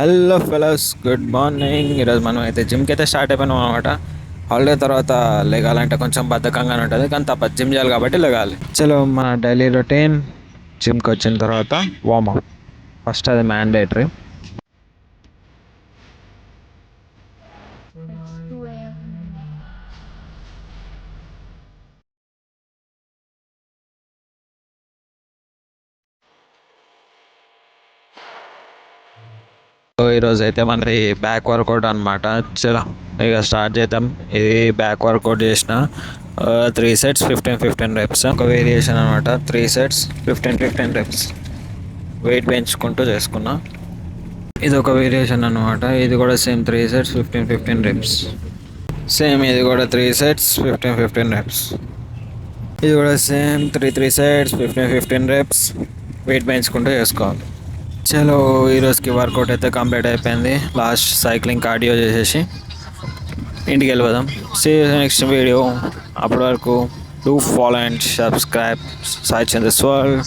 Hello fellows, good morning. ఈరోజు మనం అయితే జిమ్కి అయితే స్టార్ట్ అయిపోయినాం అనమాట. హాలిడే తర్వాత లేగాలంటే కొంచెం బద్ధకంగానే ఉంటుంది, కానీ తప్పదు, జిమ్ చేయాలి కాబట్టి లేగాలి. చలో, మన డైలీ రొటీన్. జిమ్కి వచ్చిన తర్వాత వార్మప్. ఫస్ట్ అది మ్యాండేటరీ. ఈరోజు అయితే మనది బ్యాక్ వర్కౌట్ అనమాట. చలో ఇక స్టార్ట్ చేద్దాం. ఇది బ్యాక్ వర్కౌట్ చేసిన 3 సెట్స్ 15-15 రెప్స్. ఒక వేరియేషన్ అనమాట. 3 సెట్స్ 15-15 రెప్స్ వెయిట్ పెంచుకుంటూ చేసుకున్నా. ఇది ఒక వేరియేషన్ అనమాట. ఇది కూడా సేమ్ 3 సెట్స్ 15-15 రెప్స్. సేమ్ ఇది కూడా 3 సెట్స్ 15-15 రెప్స్. ఇది కూడా సేమ్ 3 సెట్స్ 15-15 రెప్స్ వెయిట్ పెంచుకుంటూ చేసుకోవాలి. చలో, ఈరోజుకి వర్కౌట్ అయితే కంప్లీట్ అయిపోయింది. లాస్ట్ సైక్లింగ్ కార్డియో చేసేసి ఇంటికి వెళ్ళిపోదాం. See next video. అప్పటి వరకు do follow and subscribe Sai Chandra's world.